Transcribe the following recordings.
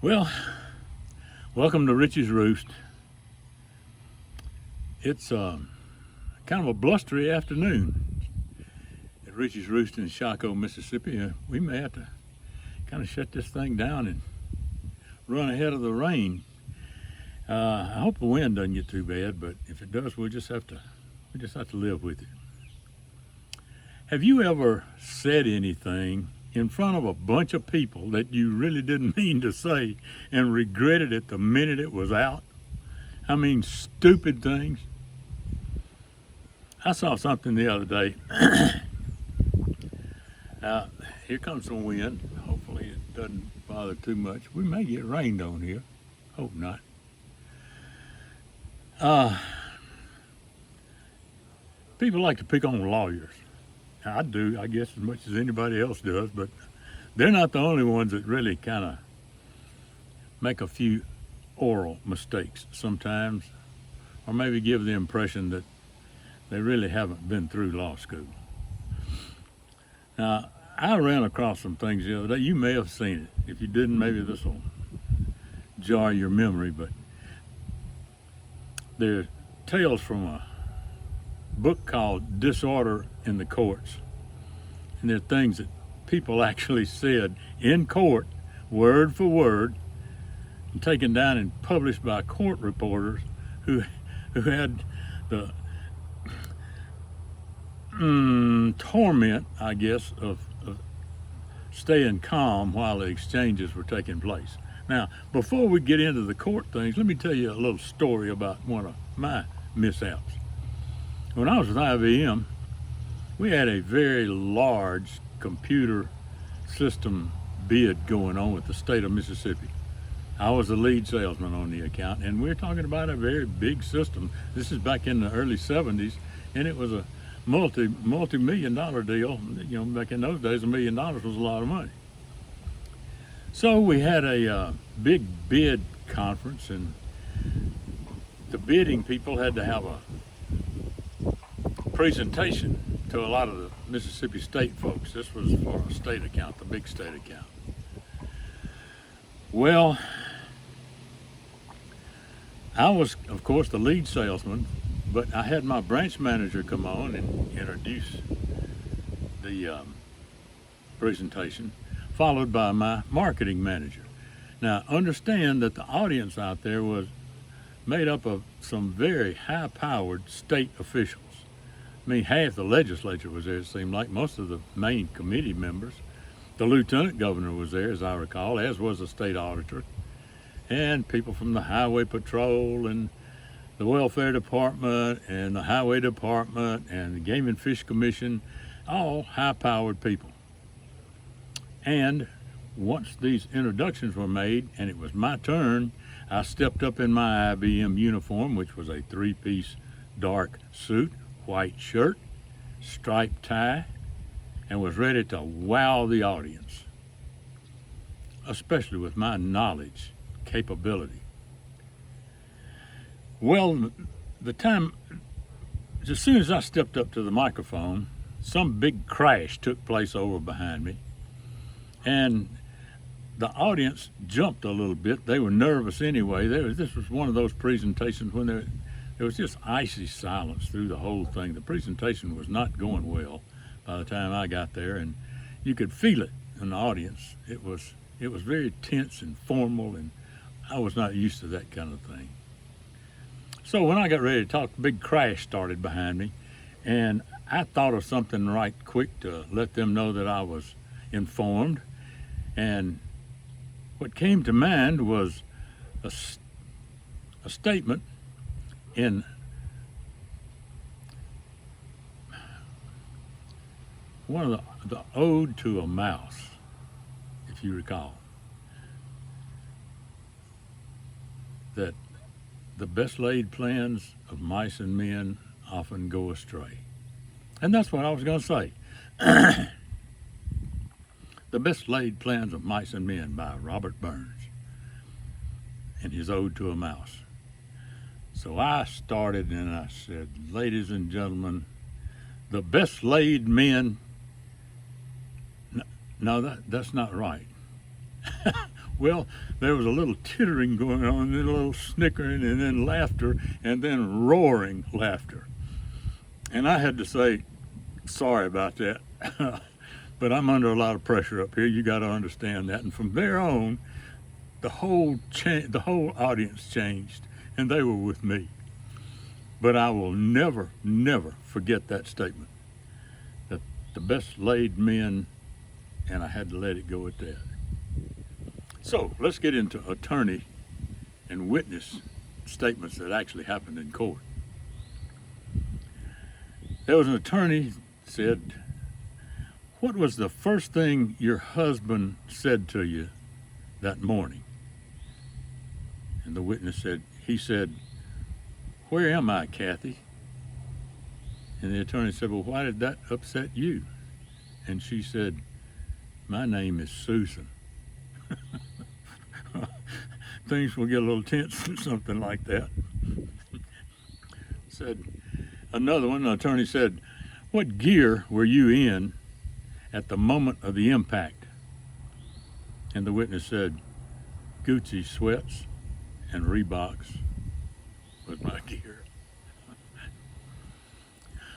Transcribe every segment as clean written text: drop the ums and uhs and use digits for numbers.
Well, welcome to Richie's Roost. It's kind of a blustery afternoon at Richie's Roost in Shaco, Mississippi. We may have to kind of shut this thing down and run ahead of the rain. I hope the wind doesn't get too bad, but if it does, we just have to live with it. Have you ever said anything in front of a bunch of people that you really didn't mean to say and regretted it the minute it was out? I mean, stupid things. I saw something the other day. Here comes some wind. Hopefully it doesn't bother too much. We may get rained on here. Hope not. People like to pick on lawyers. I do, I guess, as much as anybody else does, but they're not the only ones that really kind of make a few oral mistakes sometimes, or maybe give the impression that they really haven't been through law school. Now, I ran across some things the other day. You may have seen it. If you didn't, maybe this will jar your memory, but they're tales from a book called Disorder in the Courts. And they're things that people actually said in court, word for word, and taken down and published by court reporters who had the torment, I guess, of staying calm while the exchanges were taking place. Now, before we get into the court things, let me tell you a little story about one of my mishaps. When I was with IBM, we had a very large computer system bid going on with the state of Mississippi. I was the lead salesman on the account, and we're talking about a very big system. This is back in the early 70s, and it was a multi-million dollar deal. You know, back in those days, $1 million was a lot of money. So we had a big bid conference, and the bidding people had to have a presentation to a lot of the Mississippi State folks. This was for a state account, the big state account. Well, I was, of course, the lead salesman, but I had my branch manager come on and introduce the presentation, followed by my marketing manager. Now, understand that the audience out there was made up of some very high-powered state officials. I mean, half the legislature was there, it seemed like, most of the main committee members. The lieutenant governor was there, as I recall, as was the state auditor, and people from the highway patrol and the welfare department and the highway department and the Game and Fish Commission, all high-powered people. And once these introductions were made and it was my turn, I stepped up in my IBM uniform, which was a three-piece dark suit, white shirt, striped tie, and was ready to wow the audience, especially with my knowledge, capability. Well, as soon as I stepped up to the microphone, some big crash took place over behind me, and the audience jumped a little bit. They were nervous anyway. This was one of those presentations when there was just icy silence through the whole thing. The presentation was not going well by the time I got there, and you could feel it in the audience. It was very tense and formal, and I was not used to that kind of thing. So when I got ready to talk, the big crash started behind me, and I thought of something right quick to let them know that I was informed. And what came to mind was a statement in one of the Ode to a Mouse, if you recall, that the best laid plans of mice and men often go astray. And that's what I was going to say. The Best Laid Plans of Mice and Men by Robert Burns in his Ode to a Mouse. So I started and I said, ladies and gentlemen, the best laid men. No, that's not right. Well, there was a little tittering going on, then a little snickering, and then laughter, and then roaring laughter. And I had to say, sorry about that, but I'm under a lot of pressure up here. You got to understand that. And from there on, the whole audience changed, and they were with me. But I will never, never forget that statement. That the best laid men, and I had to let it go at that. So let's get into attorney and witness statements that actually happened in court. There was an attorney said, "What was the first thing your husband said to you that morning?" And the witness said, he said, "Where am I, Kathy?" And the attorney said, "Well, why did that upset you?" And she said, "My name is Susan." Things will get a little tense or something like that. Said another one, the attorney said, "What gear were you in at the moment of the impact?" And the witness said, "Gucci sweats and Reeboks was my gear."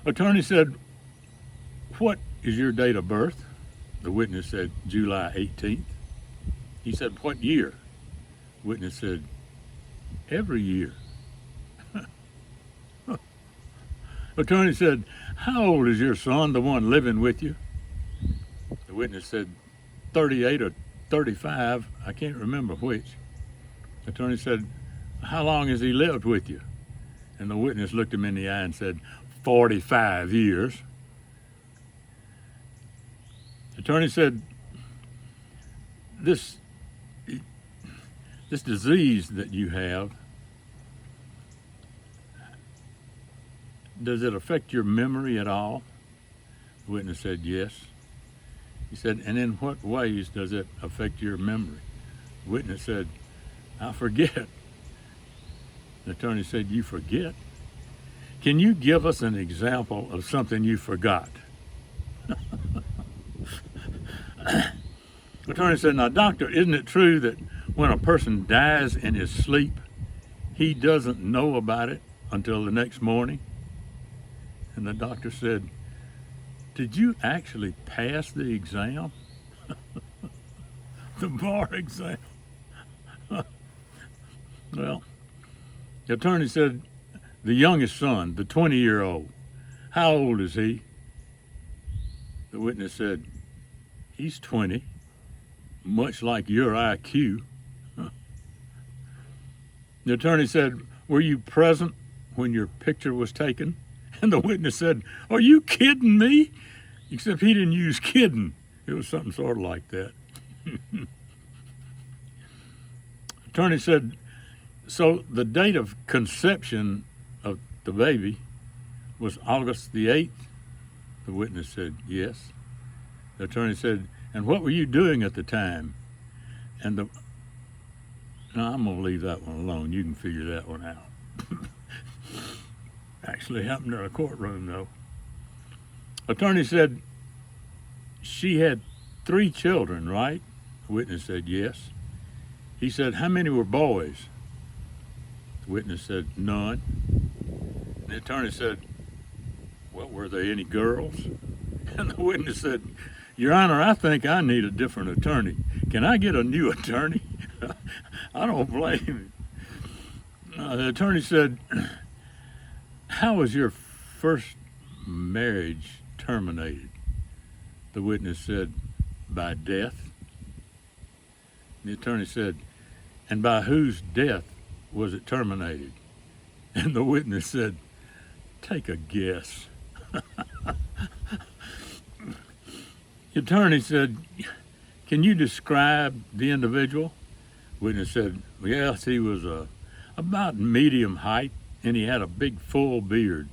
Attorney said, "What is your date of birth?" The witness said, "July 18th. He said, "What year?" Witness said, "Every year." Attorney said, "How old is your son, the one living with you?" The witness said, 38 or 35, I can't remember which. Attorney said, "How long has he lived with you?" And the witness looked him in the eye and said, 45 years. Attorney said, this disease that you have, does it affect your memory at all? The witness said, "Yes." He said, "And in what ways does it affect your memory?" The witness said, "I forget." The attorney said, "You forget? Can you give us an example of something you forgot?" The attorney said, "Now, doctor, isn't it true that when a person dies in his sleep, he doesn't know about it until the next morning?" And the doctor said, "Did you actually pass the exam?" The bar exam. Well, the attorney said, "The youngest son, the 20-year-old, how old is he?" The witness said, "He's 20, much like your IQ." The attorney said, "Were you present when your picture was taken?" And the witness said, "Are you kidding me?" Except he didn't use kidding. It was something sort of like that. Attorney said, "So the date of conception of the baby was August the 8th? The witness said, "Yes." The attorney said, "And what were you doing at the time?" And no, I'm going to leave that one alone. You can figure that one out. Actually happened in a courtroom, though. Attorney said, "She had 3 children, right?" The witness said, "Yes." He said, "How many were boys?" The witness said, "None." And the attorney said, "Well, were there any girls?" And the witness said, "Your Honor, I think I need a different attorney. Can I get a new attorney?" I don't blame him. The attorney said, "How was your first marriage terminated?" The witness said, "By death." The attorney said, "And by whose death was it terminated?" And the witness said, "Take a guess." The attorney said, "Can you describe the individual?" Witness said, "Yes, he was about medium height, and he had a big full beard."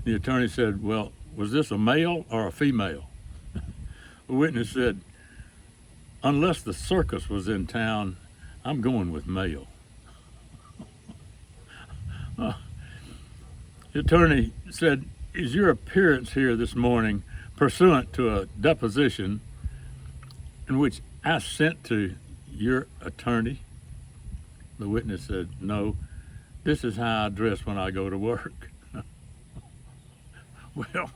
The attorney said, "Well, was this a male or a female?" The witness said, "Unless the circus was in town, I'm going with male." The attorney said, "Is your appearance here this morning pursuant to a deposition in which I sent to your attorney? The witness said, no, this is how I dress when I go to work. Well,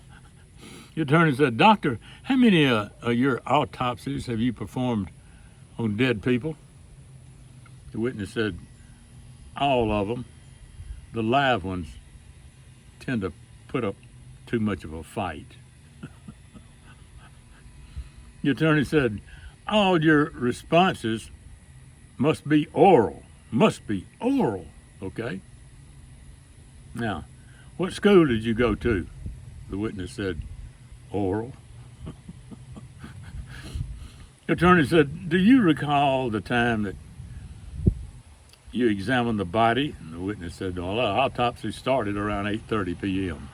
the attorney said, doctor, how many of your autopsies have you performed on dead people? The witness said, all of them. The live ones tend to put up too much of a fight. The attorney said, all your responses must be oral. Must be oral, okay? Now, what school did you go to? The witness said, oral. The attorney said, do you recall the time that you examined the body? And the witness said, well, our autopsy started around 8:30 p.m.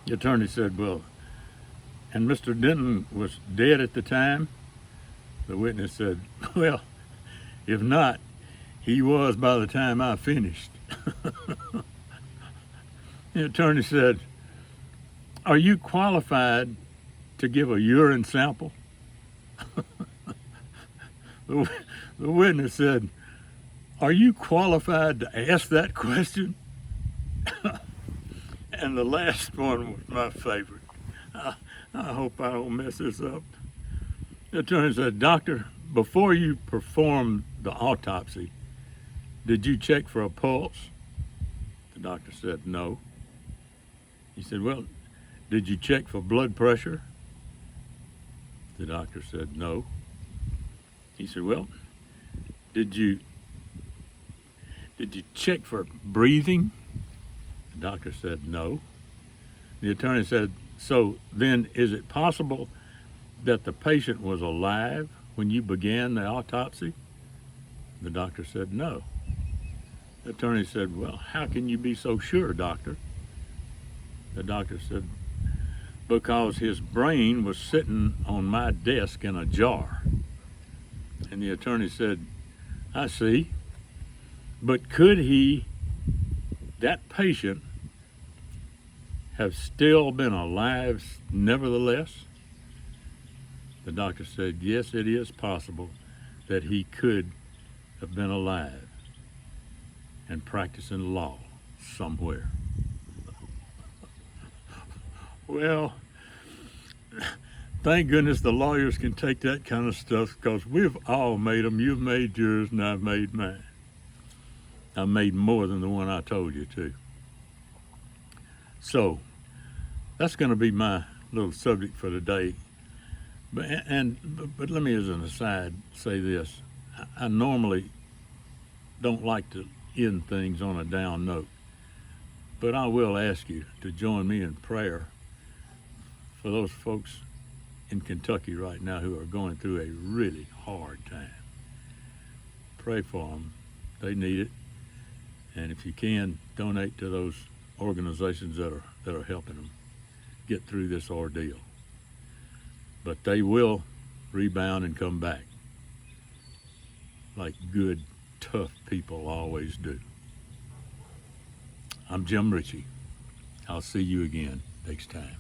The attorney said, well, and Mr. Denton was dead at the time? The witness said, well, if not, he was by the time I finished. The attorney said, are you qualified to give a urine sample? The witness said, are you qualified to ask that question? And the last one was my favorite. I hope I don't mess this up. The attorney said, doctor, before you performed the autopsy, did you check for a pulse? The doctor said, no. He said, well, did you check for blood pressure? The doctor said, no. He said, well, did you check for breathing? The doctor said, no. The attorney said, so then is it possible that the patient was alive when you began the autopsy? The doctor said, no. The attorney said, well, how can you be so sure, doctor? The doctor said, because his brain was sitting on my desk in a jar. And the attorney said, I see, but could that patient, have still been alive nevertheless? The doctor said, yes, it is possible that he could have been alive and practicing law somewhere. Well, thank goodness the lawyers can take that kind of stuff, because we've all made them. You've made yours and I've made mine. I made more than the one I told you to. So that's going to be my little subject for today. But let me, as an aside, say this. I normally don't like to end things on a down note, but I will ask you to join me in prayer for those folks in Kentucky right now who are going through a really hard time. Pray for them. They need it. And if you can, donate to those organizations that are helping them get through this ordeal. But they will rebound and come back, like good, tough people always do. I'm Jim Ritchie. I'll see you again next time.